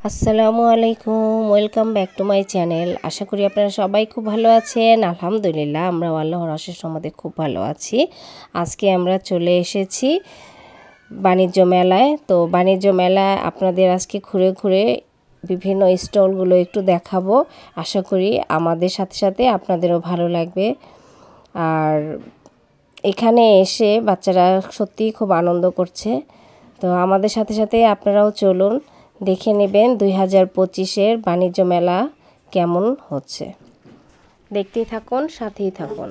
আসসালামু আলাইকুম, welcome back to my channel. আশা করি আপনারা সবাই খুব ভালো আছেন। আলহামদুলিল্লাহ আমরা আল্লাহর অশেষ রহমতে খুব ভালো আছি। আজকে আমরা চলে এসেছি বাণিজ্য মেলায়। তো বাণিজ্য মেলায় আপনাদের আজকে ঘুরে ঘুরে বিভিন্ন স্টলগুলো একটু দেখাবো। আশা করি আমাদের সাথে সাথে আপনাদেরও ভালো লাগবে। আর এখানে এসে বাচ্চারা সত্যিই খুব আনন্দ করছে। তো আমাদের সাথে সাথে আপনারাও চলুন, দেখে নেবেন 2025-এর বাণিজ্য মেলা কেমন হচ্ছে। দেখতেই থাকুন, সাথেই থাকুন।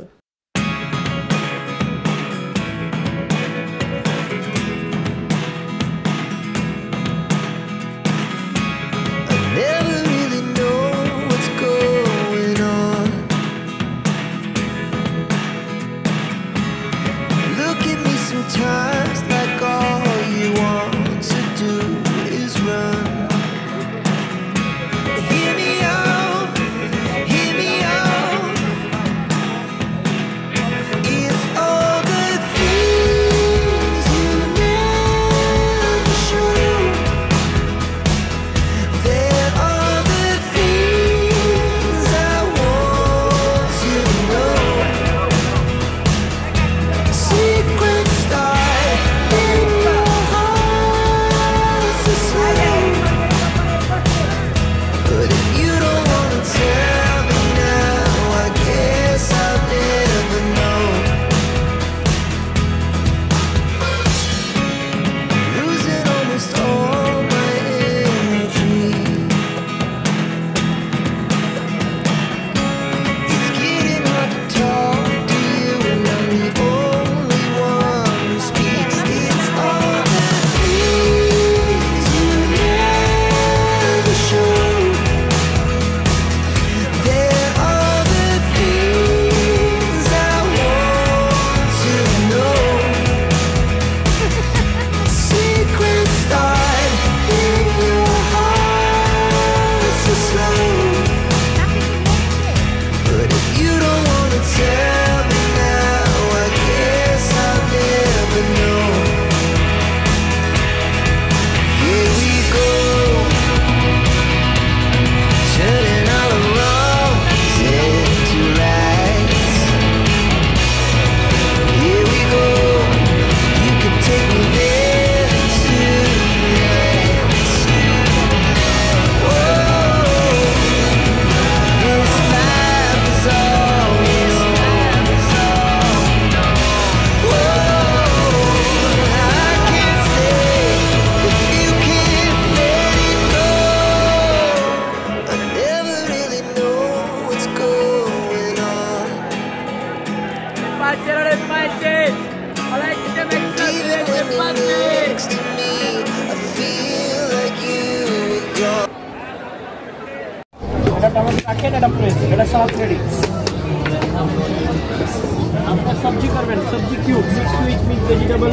सब्जी करबें सब्जी cube mix with mix vegetable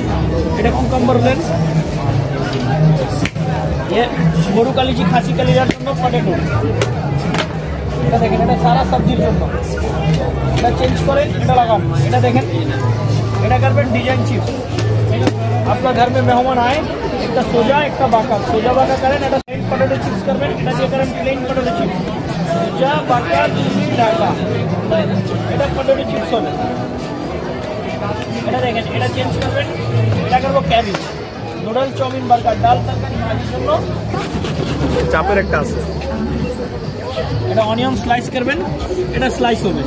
এটা কুকুম্বার লেন ये গরু কালিজি খাসি কালিজার জন্য পটেটো এটা দেখেন এটা সারা সবজির জন্য এটা চেঞ্জ করে এটা লাগান এটা দেখেন এটা করবেন ডিজাইন চিপস আপনার घर में मेहमान आए একটা সোজা বাঁকা করেন এটা প্লেন পটেটো চিপস করবেন এটা দিয়ে করেন প্লেন পটেটো চিপস সোজা বাঁকা ঢাকা এটা পটেটো চিপস হবে এটা দেখেন এটা চেঞ্জ করবেন এটা করব ক্যাবেজ নুডল চাউমিন বার্গার ডাল তরকারি ভাজির জন্য চাপের একটা আছে এটা অনিয়ন স্লাইস করবেন এটা স্লাইস হবে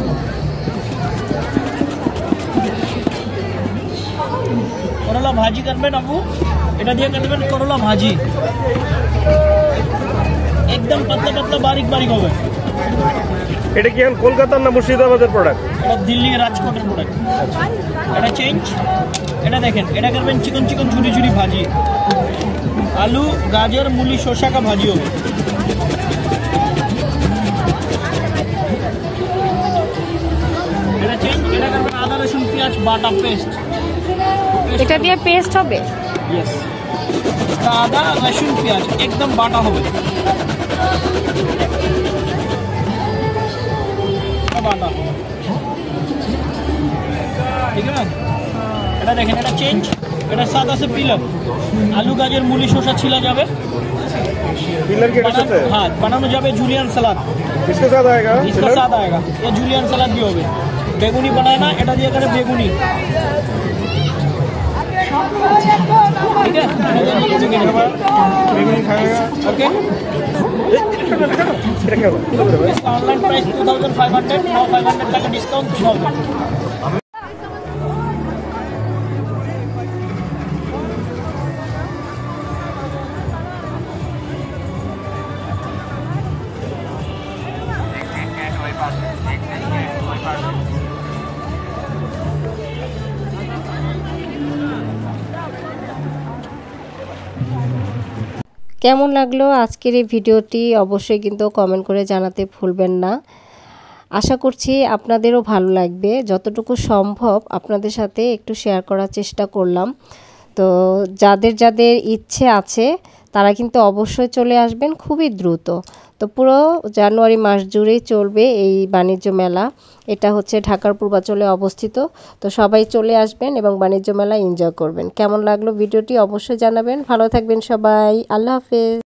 করলা ভাজি করবেন আপু এটা দিয়ে করবেন করলা ভাজি একদম পাতলা পাতলা বারিক বারিক হবে এটা কি কলকাতার না মুর্শিদাবাদের প্রোডাক্ট এটা দিল্লি রাজকোটের প্রোডাক্ট এটা চেঞ্জ এটা দেখেন এটা করবেন চিকন চিকন ঝুরি ঝুরি ভাজি আলু গাজর मूली শসা का भाजी হবে এটা চেঞ্জ এটা করবেন আদা রসুন পেঁয়াজ বাটা পেস্ট এটা দিয়ে পেস্ট হবে यस আদা রসুন পেঁয়াজ একদম বাটা হবে বাটা ঠিক আছে এটা দেখেন এটা চেঞ্জ এটা সাদা সে পিলার আলু গাজর मूली শসা ছিলা যাবে पिलर के साथ है हाँ बनाना जाए जूलियन सलाद इसके साथ आएगा इसका पिलर? साथ आएगा ये जूलियन सलाद भी होगा बेगुनी बनाए ना এটা দিয়ে করে বেগুনি ठीक है बेगुनी खाएगा ओके এটা क्या होगा इसका ऑनलाइन प्राइस 2500 नाउ 500 টাকা ডিসকাউন্ট 3000 কেমন লাগলো আজকের এই ভিডিওটি অবশ্যই কিন্তু কমেন্ট করে জানাতে ভুলবেন না। আশা করছি আপনাদেরও ভালো লাগবে। যতটুকু সম্ভব আপনাদের সাথে একটু শেয়ার করার চেষ্টা করলাম। তো যাদের যাদের ইচ্ছে আছে তারা কিন্তু অবশ্যই চলে আসবেন খুবই দ্রুত। তো পুরো জানুয়ারি মাস জুড়েই চলবে এই বাণিজ্য মেলা। এটা হচ্ছে ঢাকার পূর্বাঞ্চলে অবস্থিত। তো সবাই চলে আসবেন এবং বাণিজ্য মেলা এনজয় করবেন। কেমন লাগলো ভিডিওটি অবশ্যই জানাবেন। ভালো থাকবেন সবাই। আল্লাহ হাফেজ।